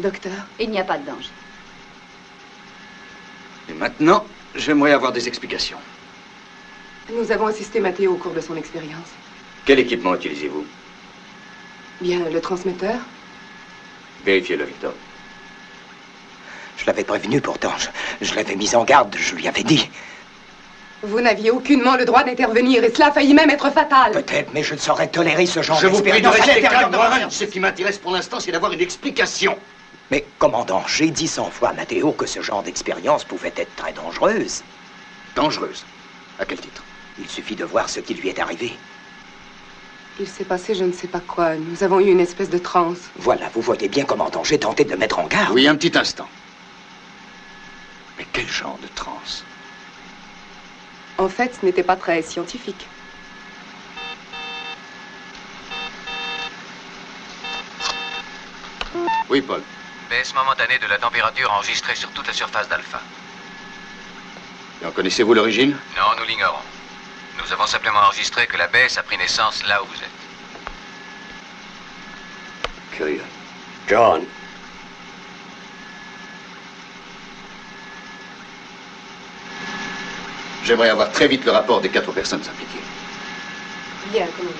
Docteur? Il n'y a pas de danger. Et maintenant, j'aimerais avoir des explications. Nous avons assisté Matteo au cours de son expérience. Quel équipement utilisez-vous? Bien, le transmetteur? Vérifiez-le, Victor. Je l'avais prévenu pourtant. Je l'avais mis en garde, je lui avais dit. Vous n'aviez aucunement le droit d'intervenir et cela a failli même être fatal. Peut-être, mais je ne saurais tolérer ce genre Je vous prie de d'expérience à rester l'intérieur calme, de ma Warren. main. Ce qui m'intéresse pour l'instant, c'est d'avoir une explication. Mais, commandant, j'ai dit 100 fois à Matteo que ce genre d'expérience pouvait être très dangereuse. Dangereuse? À quel titre? Il suffit de voir ce qui lui est arrivé. Il s'est passé je ne sais pas quoi. Nous avons eu une espèce de transe. Voilà, vous voyez bien, commandant, j'ai tenté de le mettre en garde. Oui, un petit instant. Mais quel genre de transe? En fait, ce n'était pas très scientifique. Oui, Paul. Baisse momentanée de la température enregistrée sur toute la surface d'Alpha. Et en connaissez-vous l'origine? Non, nous l'ignorons. Nous avons simplement enregistré que la baisse a pris naissance là où vous êtes. Curieux. John. J'aimerais avoir très vite le rapport des 4 personnes impliquées. Bien, commandant.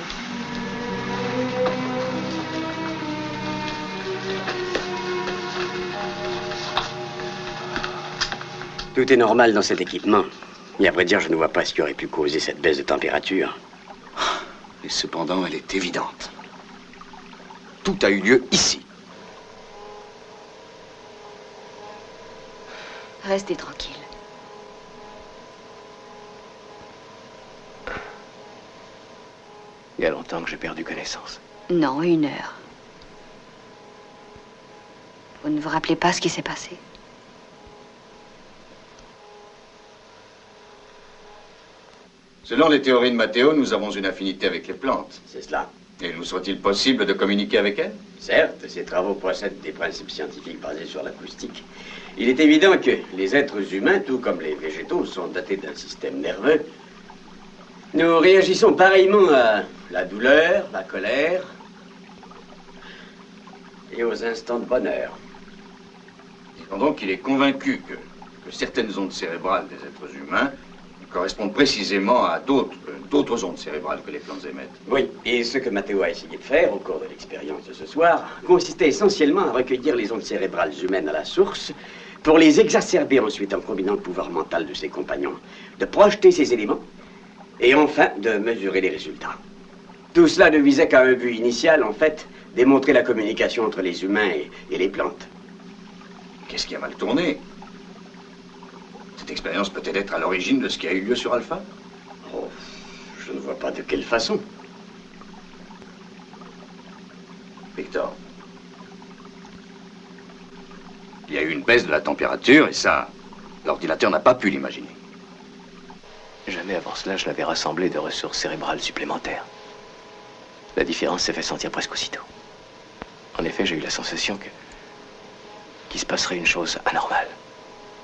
Tout est normal dans cet équipement. Et à vrai dire, je ne vois pas ce qui aurait pu causer cette baisse de température. Et cependant, elle est évidente. Tout a eu lieu ici. Restez tranquille. Il y a longtemps que j'ai perdu connaissance. Non, 1 heure. Vous ne vous rappelez pas ce qui s'est passé? Selon les théories de Matteo, nous avons une affinité avec les plantes. C'est cela. Et nous serait-il possible de communiquer avec elles? Certes, ces travaux possèdent des principes scientifiques basés sur l'acoustique. Il est évident que les êtres humains, tout comme les végétaux, sont dotés d'un système nerveux. Nous réagissons pareillement à la douleur, la colère et aux instants de bonheur. Disons donc qu'il est convaincu que certaines ondes cérébrales des êtres humains correspondent précisément à d'autres ondes cérébrales que les plantes émettent. Oui, et ce que Matteo a essayé de faire au cours de l'expérience de ce soir consistait essentiellement à recueillir les ondes cérébrales humaines à la source pour les exacerber ensuite en combinant le pouvoir mental de ses compagnons, de projeter ces éléments et enfin de mesurer les résultats. Tout cela ne visait qu'à un but initial, en fait, démontrer la communication entre les humains et les plantes. Qu'est-ce qui a mal tourné? Cette expérience peut-elle être à l'origine de ce qui a eu lieu sur Alpha? Oh, je ne vois pas de quelle façon. Victor, il y a eu une baisse de la température et ça, l'ordinateur n'a pas pu l'imaginer. Jamais avant cela, je n'avais rassemblé de ressources cérébrales supplémentaires. La différence s'est fait sentir presque aussitôt. En effet, j'ai eu la sensation qu'il se passerait une chose anormale.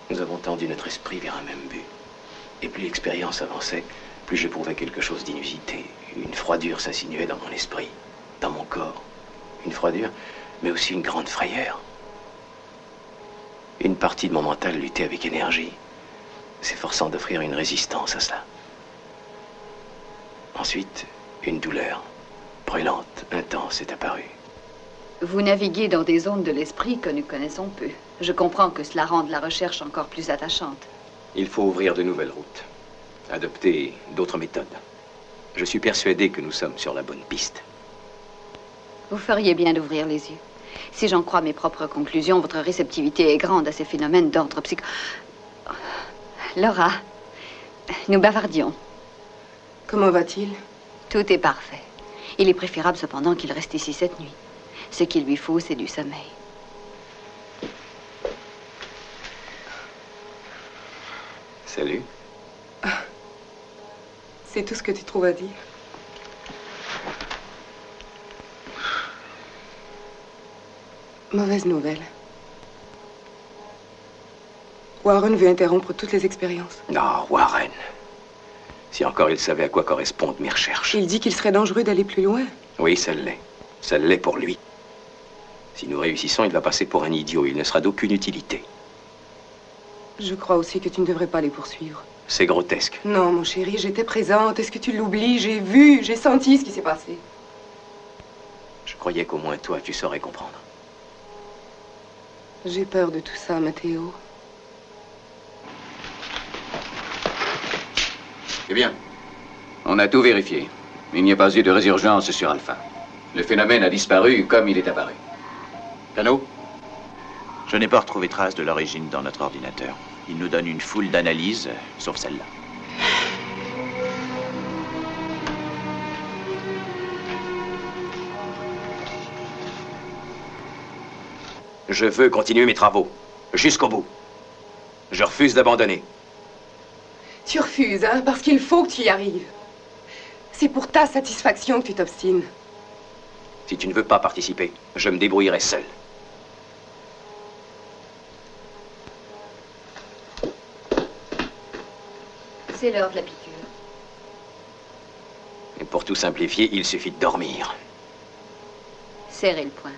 Nous avons tendu notre esprit vers un même but. Et plus l'expérience avançait, plus j'éprouvais quelque chose d'inusité. Une froidure s'insinuait dans mon esprit, dans mon corps. Une froidure, mais aussi une grande frayeur. Une partie de mon mental luttait avec énergie, s'efforçant d'offrir une résistance à cela. Ensuite, une douleur, brûlante, intense, est apparue. Vous naviguez dans des zones de l'esprit que nous connaissons peu. Je comprends que cela rende la recherche encore plus attachante. Il faut ouvrir de nouvelles routes, adopter d'autres méthodes. Je suis persuadé que nous sommes sur la bonne piste. Vous feriez bien d'ouvrir les yeux. Si j'en crois mes propres conclusions, votre réceptivité est grande à ces phénomènes d'ordre psycho... Laura, nous bavardions. Comment va-t-il? Tout est parfait. Il est préférable cependant qu'il reste ici cette nuit. Ce qu'il lui faut, c'est du sommeil. Salut. C'est tout ce que tu trouves à dire? Mauvaise nouvelle. Warren veut interrompre toutes les expériences. Non, Warren. Si encore il savait à quoi correspondent mes recherches. Il dit qu'il serait dangereux d'aller plus loin. Oui, ça l'est. Ça l'est pour lui. Si nous réussissons, il va passer pour un idiot. Il ne sera d'aucune utilité. Je crois aussi que tu ne devrais pas les poursuivre. C'est grotesque. Non, mon chéri, j'étais présente. Est-ce que tu l'oublies? J'ai vu, j'ai senti ce qui s'est passé. Je croyais qu'au moins toi, tu saurais comprendre. J'ai peur de tout ça, Matteo. Eh bien, on a tout vérifié. Il n'y a pas eu de résurgence sur Alpha. Le phénomène a disparu comme il est apparu. Cano? Je n'ai pas retrouvé trace de l'origine dans notre ordinateur. Il nous donne une foule d'analyses, sauf celle-là. Je veux continuer mes travaux, jusqu'au bout. Je refuse d'abandonner. Tu refuses, hein, parce qu'il faut que tu y arrives. C'est pour ta satisfaction que tu t'obstines. Si tu ne veux pas participer, je me débrouillerai seul. C'est l'heure de la piqûre. Et pour tout simplifier, il suffit de dormir. Serrez le poing.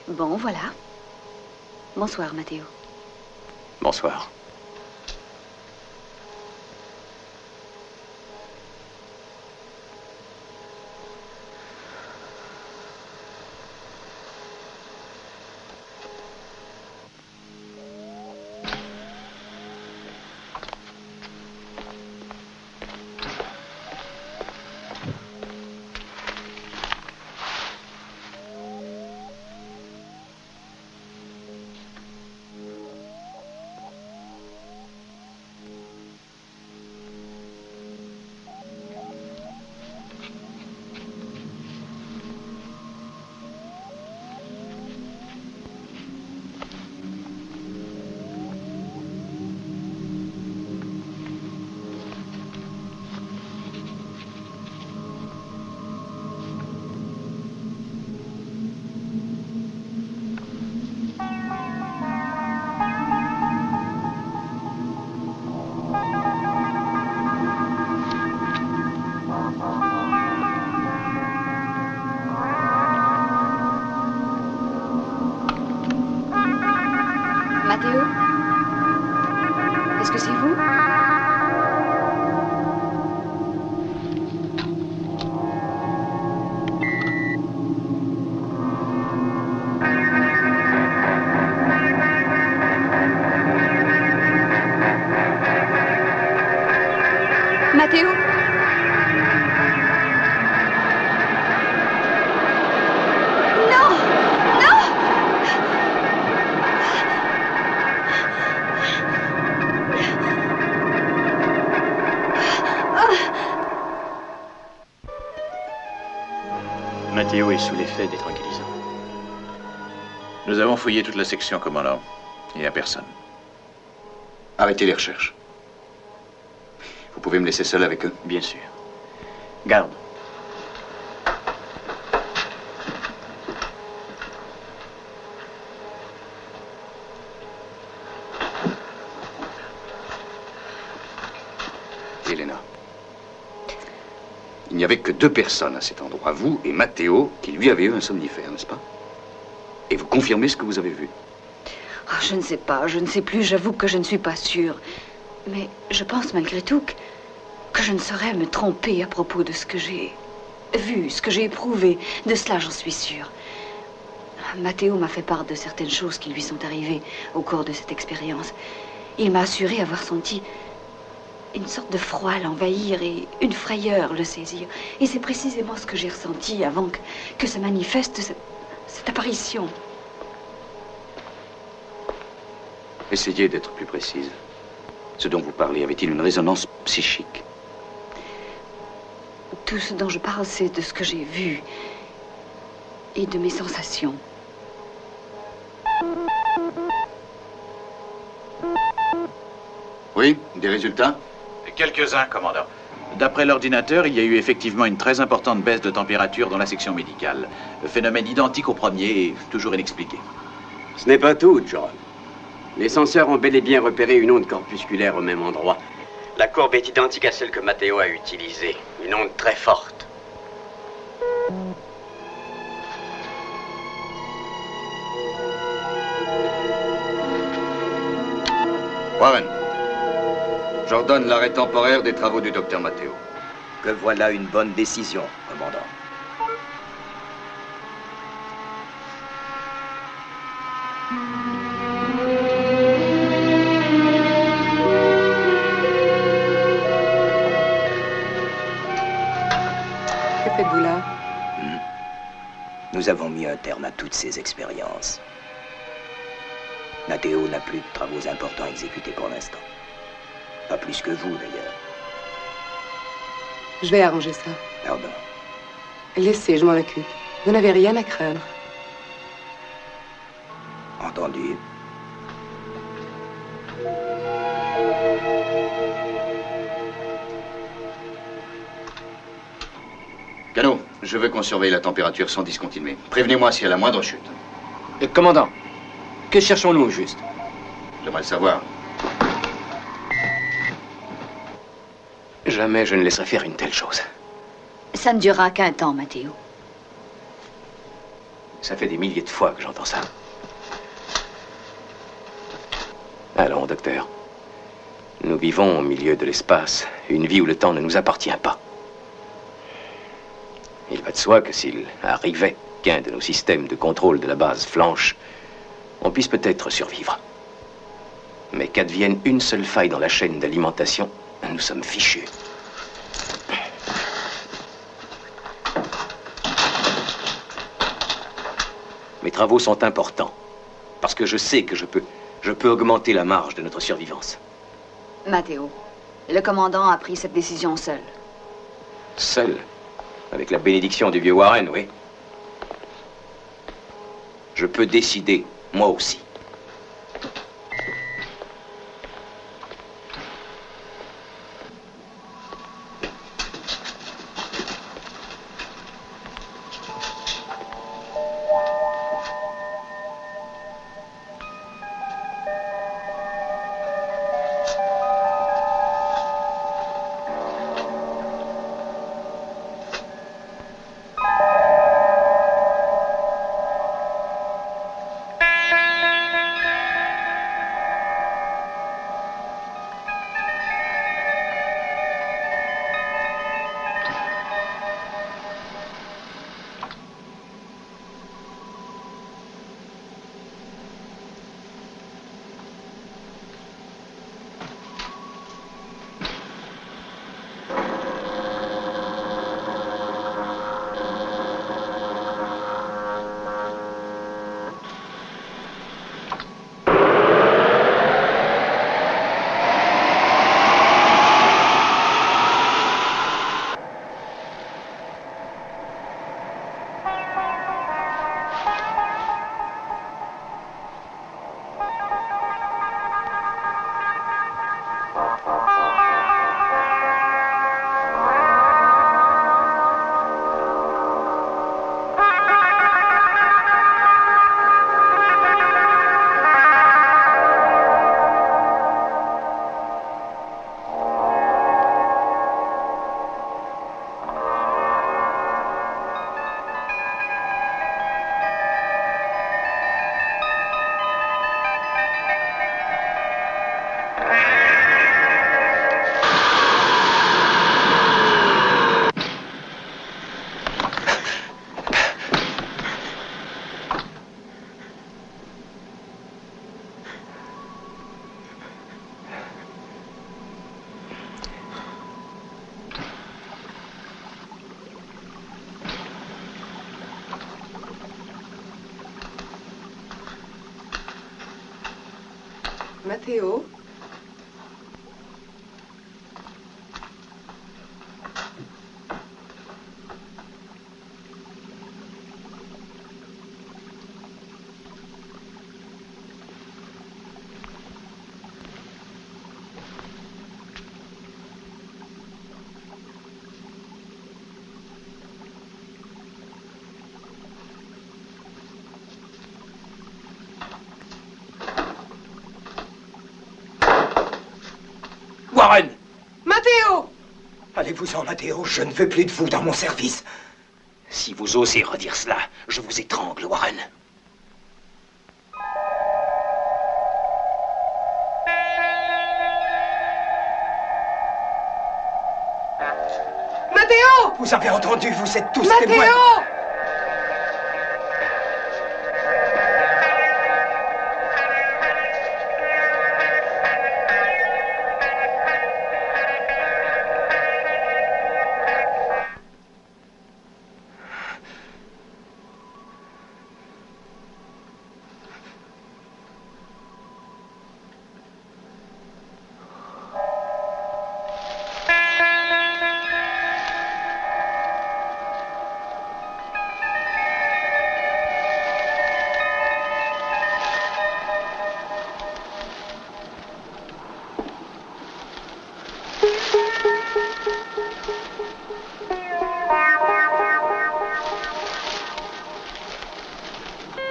Bon, voilà. Bonsoir, Matteo. Bonsoir. Matteo? Est-ce que c'est vous? Matteo? Non! Non! Matteo est sous l'effet des tranquillisants. Nous avons fouillé toute la section, commandant. Il n'y a personne. Arrêtez les recherches. Vous pouvez me laisser seul avec eux? Bien sûr. Garde. Elena. Il n'y avait que 2 personnes à cet endroit, vous et Matteo, qui lui avez eu un somnifère, n'est-ce pas? Et vous confirmez ce que vous avez vu? Oh, je ne sais pas, je ne sais plus, j'avoue que je ne suis pas sûre. Mais je pense malgré tout que je ne saurais me tromper à propos de ce que j'ai vu, ce que j'ai éprouvé. De cela, j'en suis sûre. Matteo m'a fait part de certaines choses qui lui sont arrivées au cours de cette expérience. Il m'a assuré avoir senti une sorte de froid l'envahir et une frayeur le saisir. Et c'est précisément ce que j'ai ressenti avant que se manifeste cette apparition. Essayez d'être plus précise. Ce dont vous parlez avait-il une résonance psychique? Tout ce dont je parle, c'est de ce que j'ai vu et de mes sensations. Oui, des résultats? Quelques-uns, commandant. D'après l'ordinateur, il y a eu effectivement une très importante baisse de température dans la section médicale. Le phénomène identique au premier et toujours inexpliqué. Ce n'est pas tout, John. Les senseurs ont bel et bien repéré une onde corpusculaire au même endroit. La courbe est identique à celle que Matteo a utilisée. Une onde très forte. Warren, j'ordonne l'arrêt temporaire des travaux du docteur Matteo. Que voilà une bonne décision, commandant. Que faites-vous là? Nous avons mis un terme à toutes ces expériences. Matteo n'a plus de travaux importants à exécuter pour l'instant. Pas plus que vous, d'ailleurs. Je vais arranger ça. Pardon. Laissez, je m'en occupe. Vous n'avez rien à craindre. Entendu. Cano, je veux qu'on surveille la température sans discontinuer. Prévenez-moi s'il y a la moindre chute. Commandant, que cherchons-nous au juste? J'aimerais le savoir. Jamais je ne laisserai faire une telle chose. Ça ne durera qu'un temps, Matteo. Ça fait des milliers de fois que j'entends ça. Allons, docteur. Nous vivons au milieu de l'espace, une vie où le temps ne nous appartient pas. Il va de soi que s'il arrivait qu'un de nos systèmes de contrôle de la base flanche, on puisse peut-être survivre. Mais qu'advienne une seule faille dans la chaîne d'alimentation, nous sommes fichus. Mes travaux sont importants, parce que je sais que je peux augmenter la marge de notre survivance. Matteo, le commandant a pris cette décision seul. Seul, avec la bénédiction du vieux Warren, oui. Je peux décider, moi aussi. Matteo? Warren! Matteo! Allez-vous-en, Matteo, je ne veux plus de vous dans mon service. Si vous osez redire cela, je vous étrangle, Warren. Matteo! Vous avez entendu, vous êtes tous Matteo! témoins.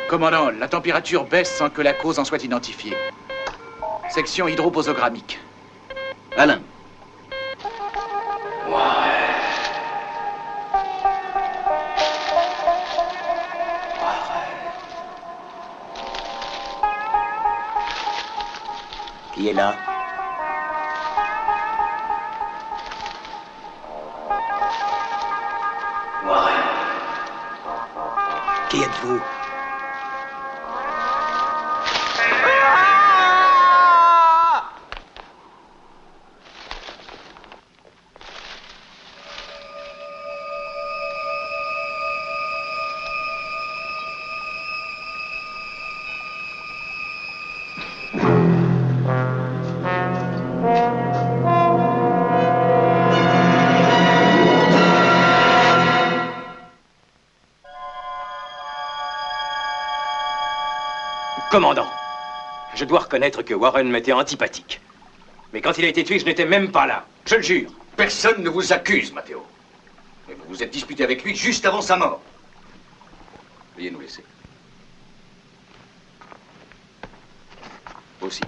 Commandant, la température baisse sans que la cause en soit identifiée. Section hydroposogrammique. Alain. Qui est là? Warren. Qui êtes-vous? Commandant, je dois reconnaître que Warren m'était antipathique. Mais quand il a été tué, je n'étais même pas là. Je le jure. Personne ne vous accuse, Matteo. Mais vous vous êtes disputé avec lui juste avant sa mort. Veuillez nous laisser. Aussi.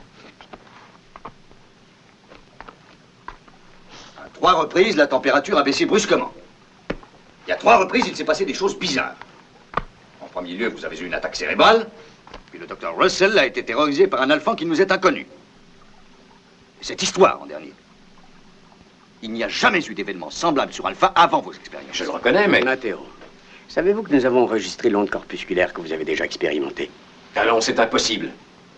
À 3 reprises, la température a baissé brusquement. Et à 3 reprises, il s'est passé des choses bizarres. En premier lieu, vous avez eu une attaque cérébrale. Puis le docteur Russell a été terrorisé par un alphan qui nous est inconnu. Et cette histoire, en dernier. Il n'y a jamais eu d'événement semblable sur Alpha avant vos expériences. Je le reconnais, mais... Matteo, savez-vous que nous avons enregistré l'onde corpusculaire que vous avez déjà expérimentée? Allons, c'est impossible.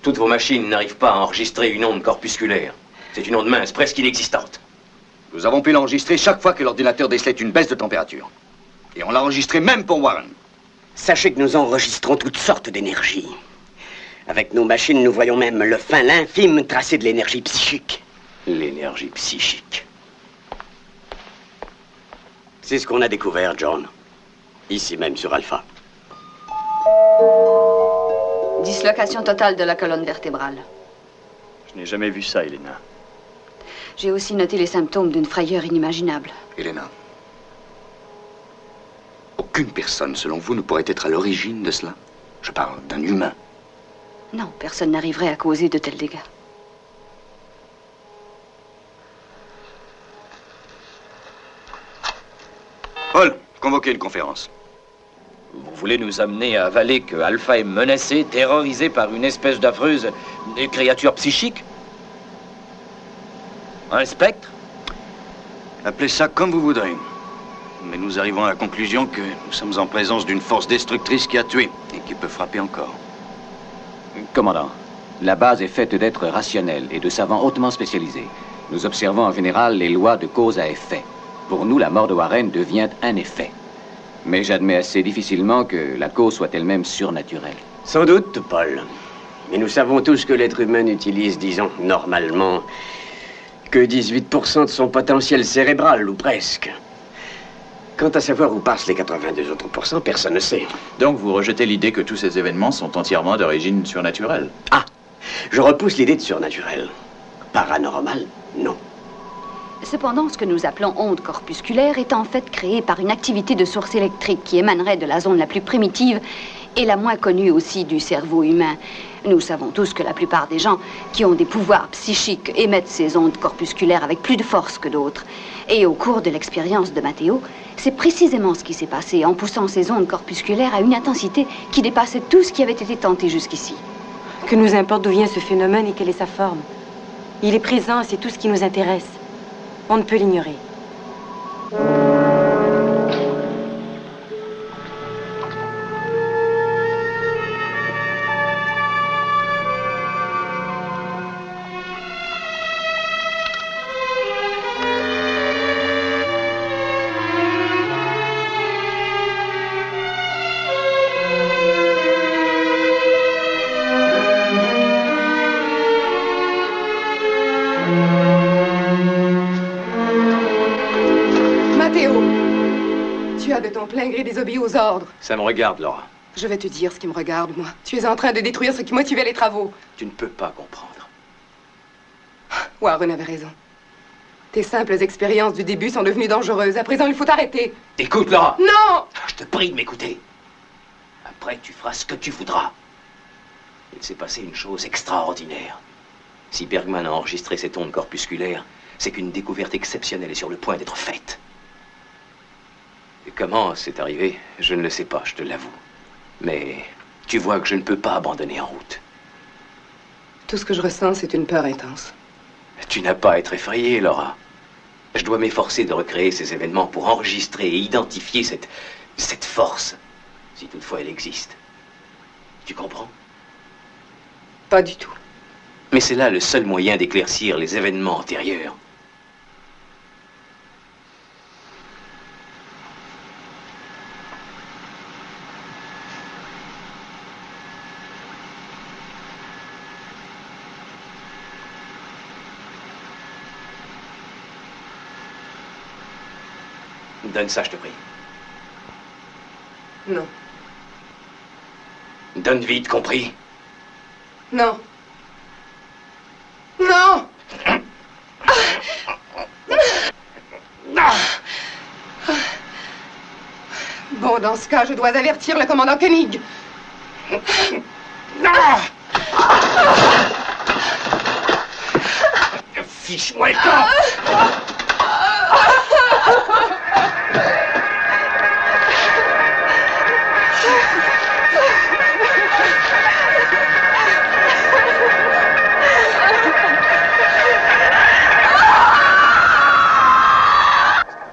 Toutes vos machines n'arrivent pas à enregistrer une onde corpusculaire. C'est une onde mince, presque inexistante. Nous avons pu l'enregistrer chaque fois que l'ordinateur décelait une baisse de température. Et on l'a enregistré même pour Warren. Sachez que nous enregistrons toutes sortes d'énergies. Avec nos machines, nous voyons même le fin, l'infime tracé de l'énergie psychique. L'énergie psychique. C'est ce qu'on a découvert, John. Ici même sur Alpha. Dislocation totale de la colonne vertébrale. Je n'ai jamais vu ça, Elena. J'ai aussi noté les symptômes d'une frayeur inimaginable. Elena, aucune personne, selon vous, ne pourrait être à l'origine de cela. Je parle d'un humain. Non, personne n'arriverait à causer de tels dégâts. Paul, convoquez une conférence. Vous voulez nous amener à avaler que Alpha est menacé, terrorisé par une espèce d'affreuse créature psychique? Un spectre? Appelez ça comme vous voudrez. Mais nous arrivons à la conclusion que nous sommes en présence d'une force destructrice qui a tué et qui peut frapper encore. Commandant, la base est faite d'êtres rationnels et de savants hautement spécialisés. Nous observons en général les lois de cause à effet. Pour nous, la mort de Warren devient un effet. Mais j'admets assez difficilement que la cause soit elle-même surnaturelle. Sans doute, Paul. Mais nous savons tous que l'être humain n'utilise, disons, normalement, que 18% de son potentiel cérébral, ou presque. Quant à savoir où passent les 82 autres pourcents, personne ne sait. Donc vous rejetez l'idée que tous ces événements sont entièrement d'origine surnaturelle? Ah, je repousse l'idée de surnaturel. Paranormal, non. Cependant, ce que nous appelons onde corpusculaire est en fait créé par une activité de source électrique qui émanerait de la zone la plus primitive et la moins connue aussi du cerveau humain. Nous savons tous que la plupart des gens qui ont des pouvoirs psychiques émettent ces ondes corpusculaires avec plus de force que d'autres. Et au cours de l'expérience de Matteo, c'est précisément ce qui s'est passé en poussant ces ondes corpusculaires à une intensité qui dépassait tout ce qui avait été tenté jusqu'ici. Que nous importe d'où vient ce phénomène et quelle est sa forme. Il est présent, c'est tout ce qui nous intéresse. On ne peut l'ignorer. Plein gré désobéis aux ordres. Ça me regarde, Laura. Je vais te dire ce qui me regarde, moi. Tu es en train de détruire ce qui motivait les travaux. Tu ne peux pas comprendre. Warren avait raison. Tes simples expériences du début sont devenues dangereuses. À présent, il faut t'arrêter. Écoute, Laura. Non! Je te prie de m'écouter. Après, tu feras ce que tu voudras. Il s'est passé une chose extraordinaire. Si Bergman a enregistré cette onde corpusculaire, c'est qu'une découverte exceptionnelle est sur le point d'être faite. Et comment c'est arrivé, je ne le sais pas, je te l'avoue. Mais tu vois que je ne peux pas abandonner en route. Tout ce que je ressens, c'est une peur intense. Tu n'as pas à être effrayée, Laura. Je dois m'efforcer de recréer ces événements pour enregistrer et identifier cette force, si toutefois elle existe. Tu comprends? Pas du tout. Mais c'est là le seul moyen d'éclaircir les événements antérieurs. Donne ça, je te prie. Non. Donne vite, compris? Non. Non! Bon, dans ce cas, je dois avertir le commandant Koenig. Fiche-moi le camp!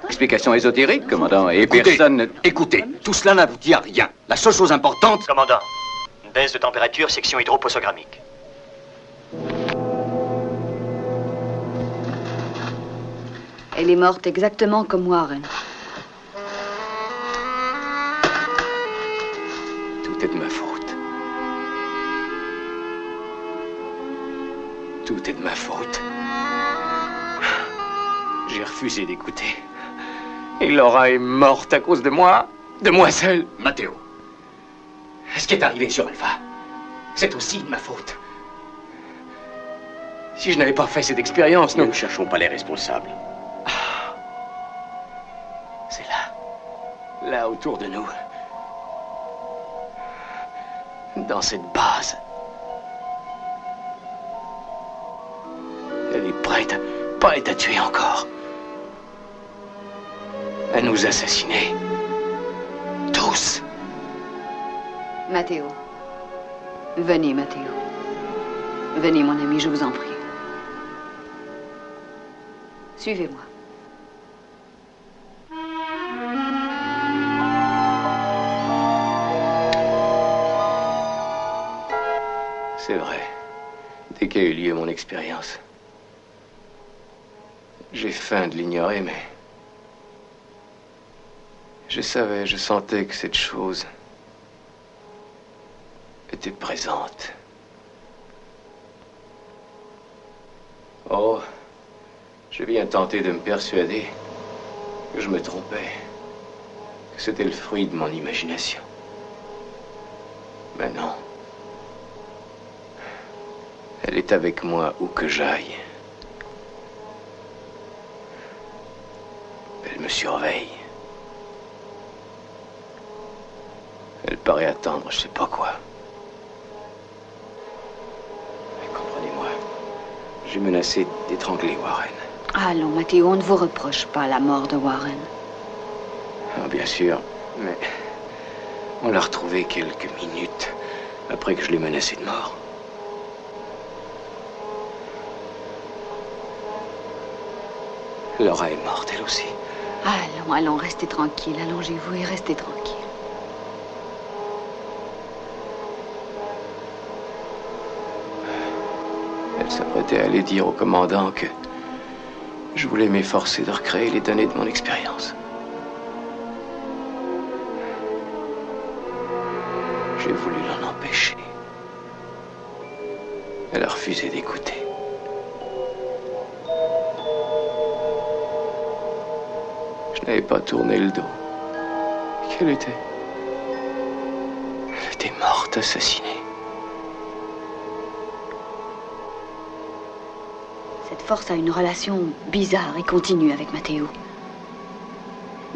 Explication ésotérique, commandant, et Écoutez, personne... Écoutez, tout cela n'aboutit à rien. La seule chose importante... Commandant, une baisse de température, section hydropossogrammique. Elle est morte exactement comme Warren. Tout est de ma faute. Tout est de ma faute. J'ai refusé d'écouter. Et Laura est morte à cause de moi. De moi seul. Matteo. Ce qui est arrivé sur Alpha, c'est aussi de ma faute. Si je n'avais pas fait cette expérience, nous ne cherchons pas les responsables. C'est là. Là, autour de nous. Dans cette base. Elle est prête à tuer encore. À nous assassiner. Tous. Matteo. Venez, Matteo. Venez, mon ami, je vous en prie. Suivez-moi. C'est vrai. Dès qu'a eu lieu mon expérience, j'ai faim de l'ignorer, mais... je savais, je sentais que cette chose était présente. Oh, je viens tenter de me persuader que je me trompais, que c'était le fruit de mon imagination. Mais non. Elle est avec moi où que j'aille. Elle me surveille. Elle préparé à attendre je sais pas quoi. Mais comprenez-moi, j'ai menacé d'étrangler Warren. Allons, Matteo, on ne vous reproche pas la mort de Warren. Ah, bien sûr, mais on l'a retrouvé quelques minutes après que je l'ai menacé de mort. Laura est morte, elle aussi. Allons, restez tranquille. Allongez-vous et restez tranquille. Elle s'apprêtait à aller dire au commandant que je voulais m'efforcer de recréer les données de mon expérience. J'ai voulu l'en empêcher. Elle a refusé d'écouter. Je n'avais pas tourné le dos. Qu'elle était... Elle était morte, assassinée. Cette force a une relation bizarre et continue avec Matteo.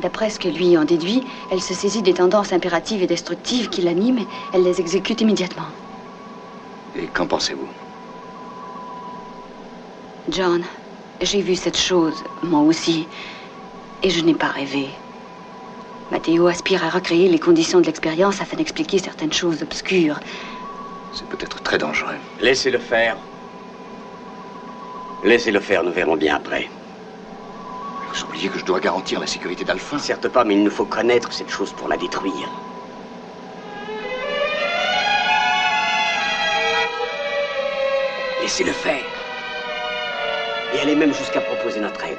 D'après ce que lui en déduit, elle se saisit des tendances impératives et destructives qui l'animent et elle les exécute immédiatement. Et qu'en pensez-vous? John, j'ai vu cette chose, moi aussi, et je n'ai pas rêvé. Matteo aspire à recréer les conditions de l'expérience afin d'expliquer certaines choses obscures. C'est peut-être très dangereux. Laissez-le faire. Laissez-le faire, nous verrons bien après. Vous oubliez que je dois garantir la sécurité d'Alpha? Certes pas, mais il nous faut connaître cette chose pour la détruire. Laissez-le faire. Et allez même jusqu'à proposer notre aide.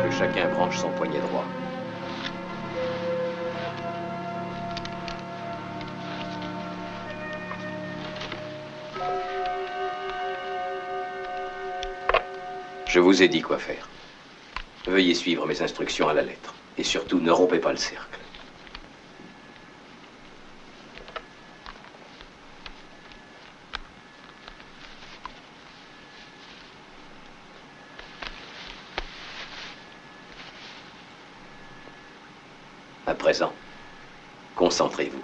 Que chacun branche son poignet droit. Je vous ai dit quoi faire. Veuillez suivre mes instructions à la lettre. Et surtout, ne rompez pas le cercle. À présent, concentrez-vous.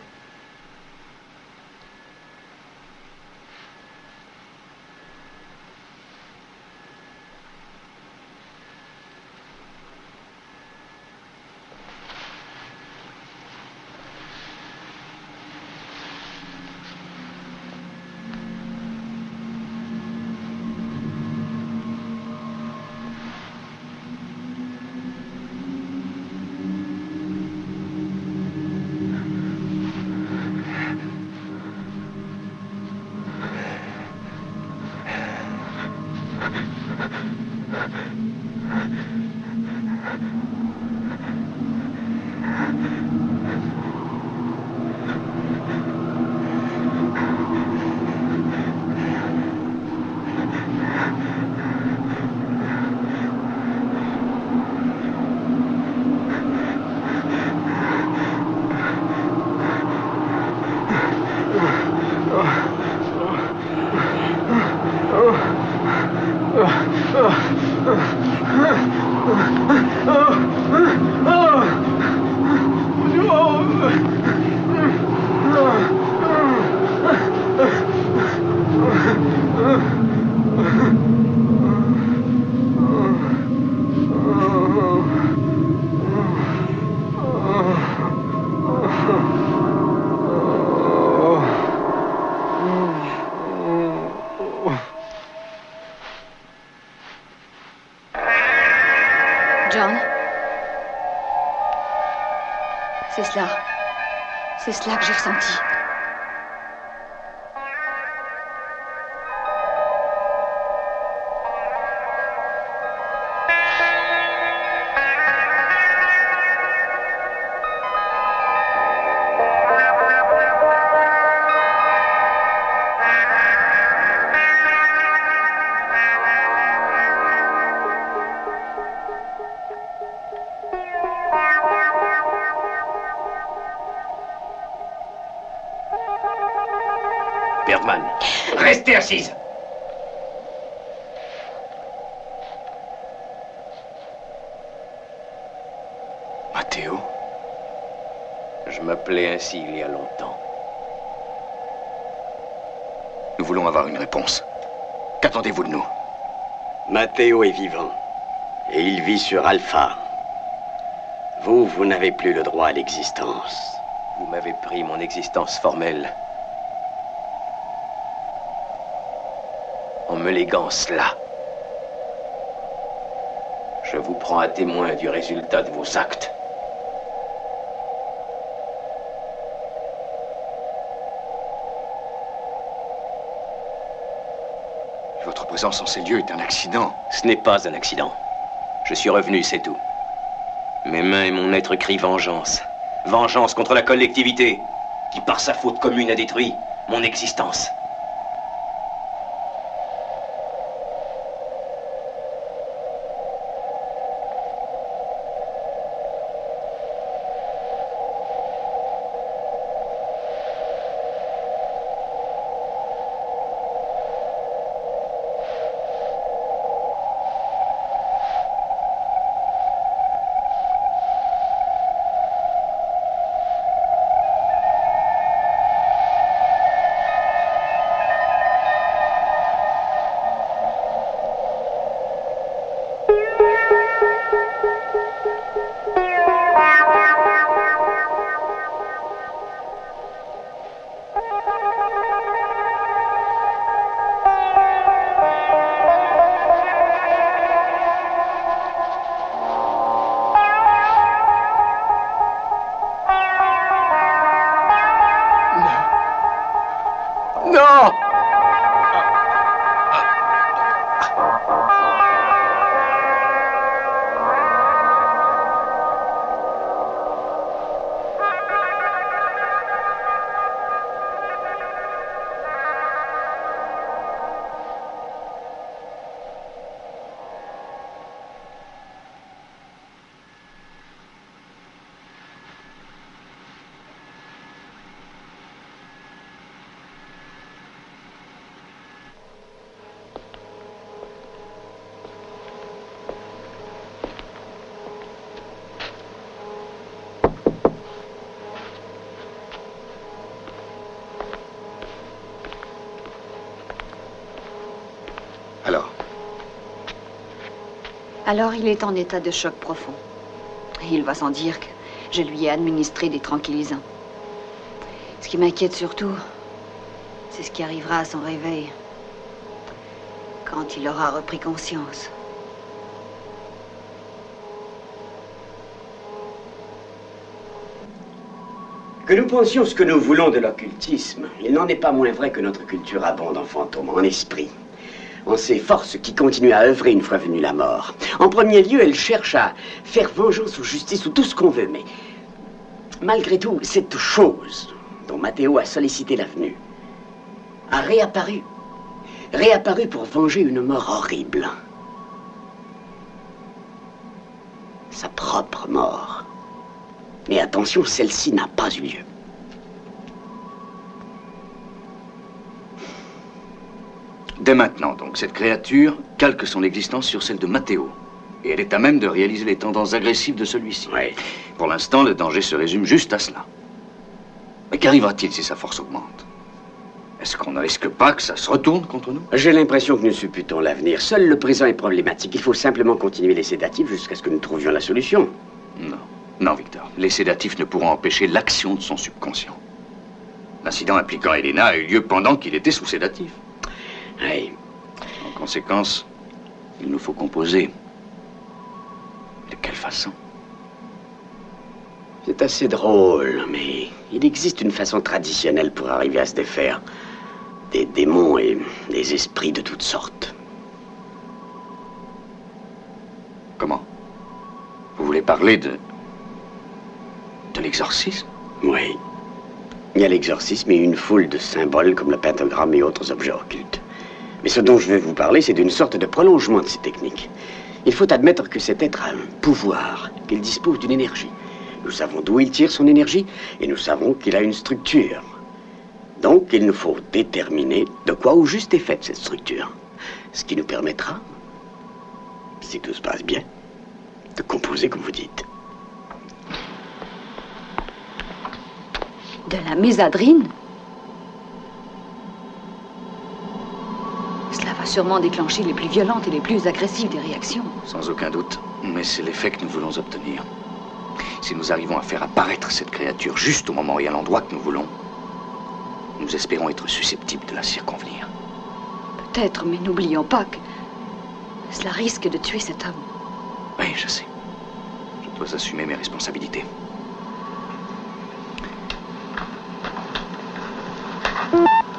C'est cela que j'ai ressenti. Restez assise. Matteo? Je m'appelais ainsi il y a longtemps. Nous voulons avoir une réponse. Qu'attendez-vous de nous? Matteo est vivant. Et il vit sur Alpha. Vous n'avez plus le droit à l'existence. Vous m'avez pris mon existence formelle. En me léguant cela. Je vous prends à témoin du résultat de vos actes. Votre présence en ces lieux est un accident. Ce n'est pas un accident. Je suis revenu, c'est tout. Mes mains et mon être crient vengeance. Vengeance contre la collectivité, qui par sa faute commune a détruit mon existence. Alors il est en état de choc profond. Et il va sans dire que je lui ai administré des tranquillisants. Ce qui m'inquiète surtout, c'est ce qui arrivera à son réveil, quand il aura repris conscience. Que nous pensions ce que nous voulons de l'occultisme, il n'en est pas moins vrai que notre culture abonde en fantômes, en esprits, en ces forces qui continuent à œuvrer une fois venue la mort. En premier lieu, elle cherche à faire vengeance ou justice ou tout ce qu'on veut, mais malgré tout, cette chose dont Matteo a sollicité la venue a réapparu pour venger une mort horrible. Sa propre mort. Mais attention, celle-ci n'a pas eu lieu. Dès maintenant, donc, cette créature calque son existence sur celle de Matteo. Et elle est à même de réaliser les tendances agressives de celui-ci. Oui. Pour l'instant, le danger se résume juste à cela. Mais qu'arrivera-t-il si sa force augmente? Est-ce qu'on ne risque pas que ça se retourne contre nous? J'ai l'impression que nous supputons l'avenir. Seul le présent est problématique. Il faut simplement continuer les sédatifs jusqu'à ce que nous trouvions la solution. Non. Non, Victor. Les sédatifs ne pourront empêcher l'action de son subconscient. L'incident impliquant Elena a eu lieu pendant qu'il était sous sédatif. Oui. En conséquence, il nous faut composer. De quelle façon? C'est assez drôle, mais il existe une façon traditionnelle pour arriver à se défaire des démons et des esprits de toutes sortes. Comment? Vous voulez parler de l'exorcisme? Oui. Il y a l'exorcisme et une foule de symboles comme le pentagramme et autres objets occultes. Mais ce dont je vais vous parler, c'est d'une sorte de prolongement de ces techniques. Il faut admettre que cet être a un pouvoir, qu'il dispose d'une énergie. Nous savons d'où il tire son énergie et nous savons qu'il a une structure. Donc, il nous faut déterminer de quoi au juste est faite cette structure. Ce qui nous permettra, si tout se passe bien, de composer comme vous dites. De la mésadrine? Cela va sûrement déclencher les plus violentes et les plus agressives des réactions. Sans aucun doute, mais c'est l'effet que nous voulons obtenir. Si nous arrivons à faire apparaître cette créature juste au moment et à l'endroit que nous voulons, nous espérons être susceptibles de la circonvenir. Peut-être, mais n'oublions pas que cela risque de tuer cet homme. Oui, je sais. Je dois assumer mes responsabilités.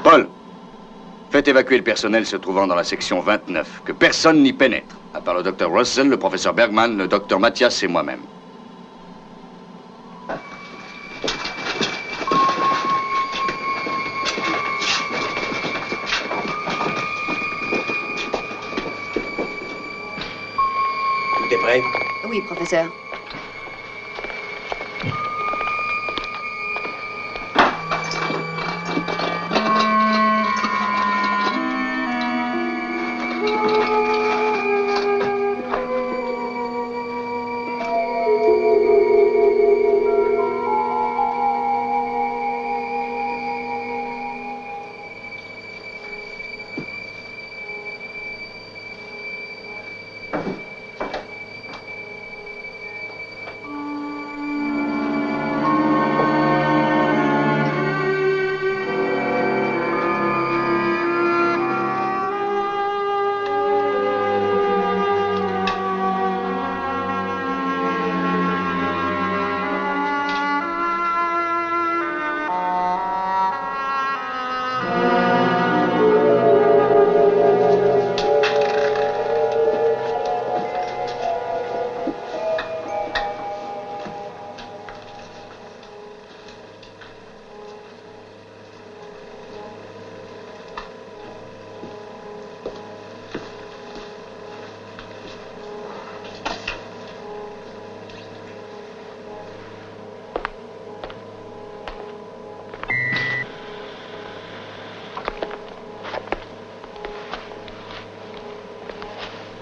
Paul, faites évacuer le personnel se trouvant dans la section 29. Que personne n'y pénètre, à part le docteur Russell, le professeur Bergman, le docteur Mathias et moi-même. Tout est prêt? Oui, professeur.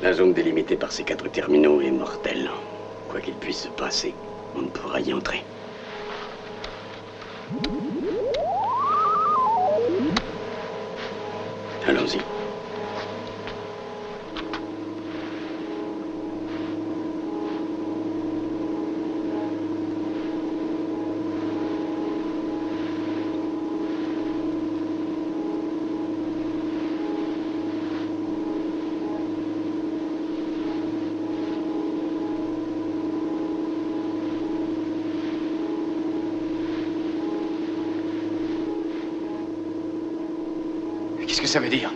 La zone délimitée par ces 4 terminaux est mortelle. Quoi qu'il puisse se passer, on ne pourra y entrer. Allons-y. Qu'est-ce que ça veut dire?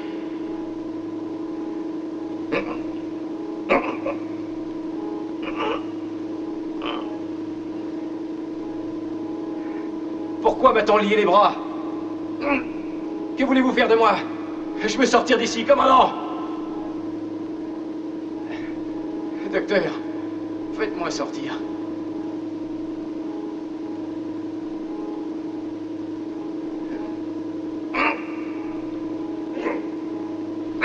Pourquoi m'a-t-on lié les bras? Que voulez-vous faire de moi? Je veux sortir d'ici, commandant! Docteur, faites-moi sortir.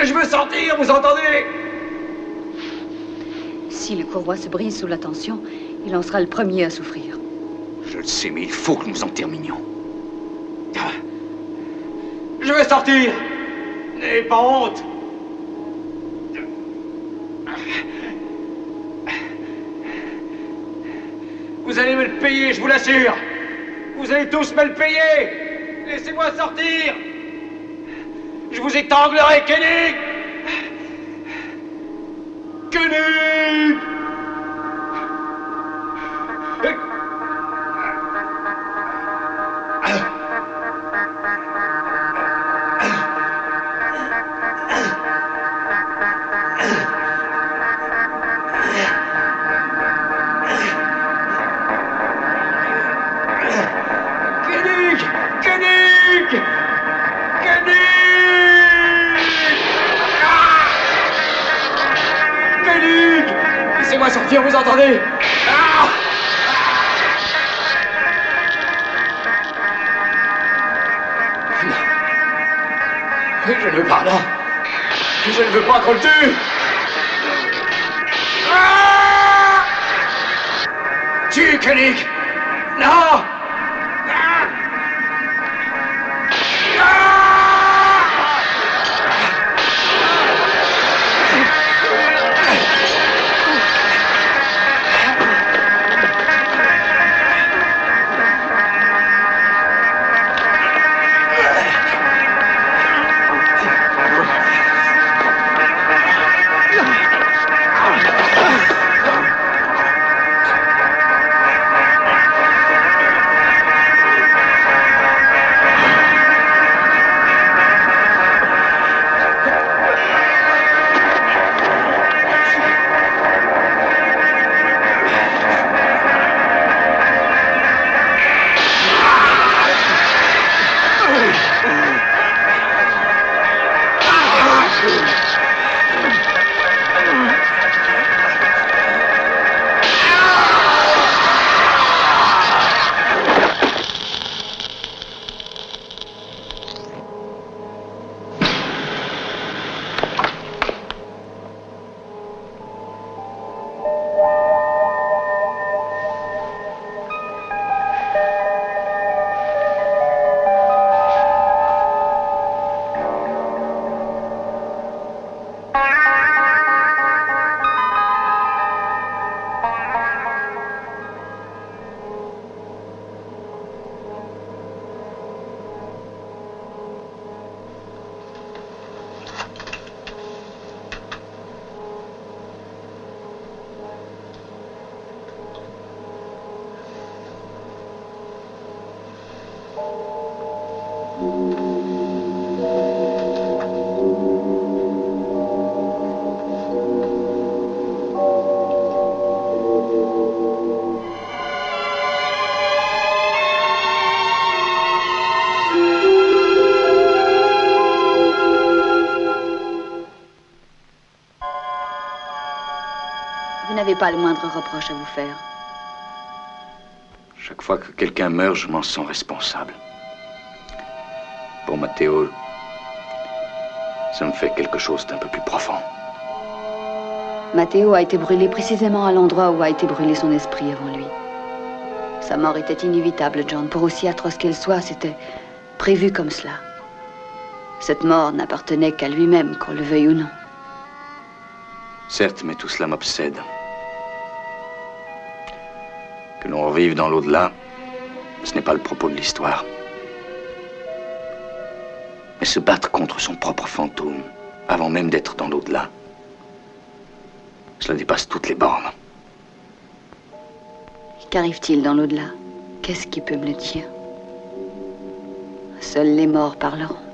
Je veux sortir, vous entendez? Si le courroie se brise sous la tension, il en sera le premier à souffrir. Je le sais, mais il faut que nous en terminions. Je veux sortir! N'ayez pas honte! Vous allez me le payer, je vous l'assure! Vous allez tous me le payer! Laissez-moi sortir! Je vous étranglerai, Koenig! Koenig! Laissez-moi sortir, vous entendez? Non. Je ne veux pas, non. Je ne veux pas qu'on le tue. Tue, Koenig. Non. Vous n'avez pas le moindre reproche à vous faire. Chaque fois que quelqu'un meurt, je m'en sens responsable. Pour Matteo, ça me fait quelque chose d'un peu plus profond. Matteo a été brûlé précisément à l'endroit où a été brûlé son esprit avant lui. Sa mort était inévitable, John. Pour aussi atroce qu'elle soit, c'était prévu comme cela. Cette mort n'appartenait qu'à lui-même, qu'on le veuille ou non. Certes, mais tout cela m'obsède. Que l'on revive dans l'au-delà, ce n'est pas le propos de l'histoire. Mais se battre contre son propre fantôme, avant même d'être dans l'au-delà, cela dépasse toutes les bornes. Qu'arrive-t-il dans l'au-delà? Qu'est-ce qui peut me le dire? Seuls les morts parleront.